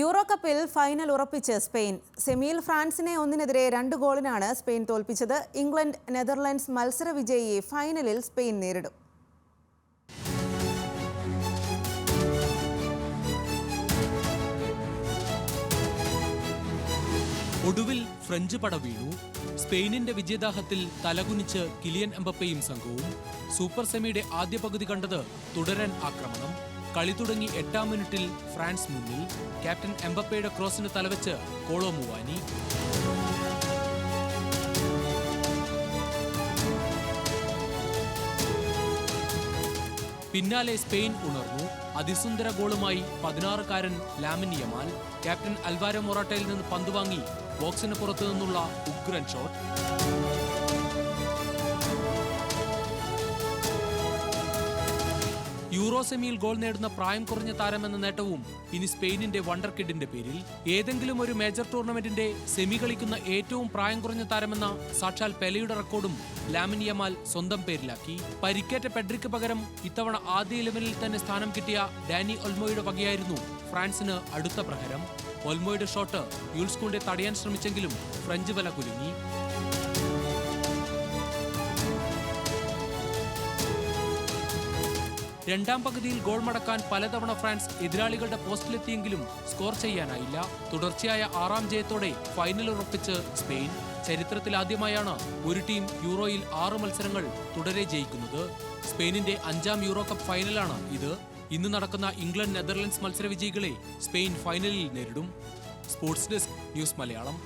Euro കപ്പിൽ final ഉറപ്പിച്ച് Spain. സെമിയിൽ ഫ്രാൻസിനെ 1-നെതിരെ 2 ഗോളിനാണ് സ്പെയിൻ തോൽപ്പിച്ചത്. ഇംഗ്ലണ്ട് നെതർലൻഡ്സ് മത്സര വിജയിയെ ഫൈനലിൽ സ്പെയിൻ നേരിടും. ഒടുവിൽ ഫ്രഞ്ച് പട വീണു. സ്പെയിനിന്റെ വിജയദാഹത്തിൽ തലകുനിച്ച് കിലിയൻ എംബപ്പയും സംഘവും. സൂപ്പർ സെമിയുടെ ആദ്യ പകുതി കണ്ടത് തുടരൻ ആക്രമണം. കളി തുടങ്ങി 8-ാം മിനിറ്റിൽ ഫ്രാൻസ് മുന്നിൽ. ക്യാപ്റ്റൻ എംബപ്പയുടെ ക്രോസിന് തലവെച്ച് കോളോ മുവാനി. പിന്നാലെ സ്പെയിൻ ഉണർന്നു. അതിസുന്ദര ഗോളുമായി 16-കാരൻ ലാമിൻ യമാൽ. ക്യാപ്റ്റൻ അൽവാരോ മൊറാട്ടയിൽ നിന്ന് പന്ത് വാങ്ങി ബോക്സിന് പുറത്തു നിന്നുള്ള ഉഗ്രൻ ഷോട്ട്. യൂറോ സെമിയിൽ ഗോൾ നേടുന്ന പ്രായം കുറഞ്ഞ താരമെന്ന നേട്ടവും ഇനി സ്പെയിനിന്റെ വണ്ടർ കിഡിന്റെ പേരിൽ. ഏതെങ്കിലും ഒരു മേജർ ടൂർണമെന്റിന്റെ സെമി കളിക്കുന്ന ഏറ്റവും പ്രായം കുറഞ്ഞ താരമെന്ന സാക്ഷാൽ പെലെയുടെ റെക്കോർഡും ലാമിൻ യമാൽ സ്വന്തം പേരിലാക്കി. പരിക്കേറ്റ പെഡ്രിക്ക് പകരം ഇത്തവണ ആദ്യ 11-ൽ തന്നെ സ്ഥാനം കിട്ടിയ ഡാനി ഒൽമോയുടെ വകയായിരുന്നു ഫ്രാൻസിന് അടുത്ത പ്രഹരം. ഒൽമോയുടെ ഷോട്ട് യൂൾസ് കുണ്ടെ തടയാൻ ശ്രമിച്ചെങ്കിലും ഫ്രഞ്ച് വല കുലുങ്ങി. രണ്ടാം പകുതിയിൽ ഗോൾ മടക്കാൻ പലതവണ ഫ്രാൻസ് എതിരാളികളുടെ പോസ്റ്റിലെത്തിയെങ്കിലും സ്കോർ ചെയ്യാനായില്ല. തുടർച്ചയായ 6-ാം ജയത്തോടെ ഫൈനൽ ഉറപ്പിച്ച് സ്പെയിൻ. ചരിത്രത്തിലാദ്യമായാണ് ഒരു ടീം യൂറോയിൽ 6 മത്സരങ്ങൾ തുടരെ ജയിക്കുന്നത്. സ്പെയിനിന്റെ 5-ാം യൂറോ കപ്പ് ഫൈനലാണ് ഇത്. ഇന്ന് നടക്കുന്ന ഇംഗ്ലണ്ട് നെതർലൻഡ്സ് മത്സര വിജയികളെ സ്പെയിൻ ഫൈനലിൽ നേരിടും. Sports desk, news Malayalam.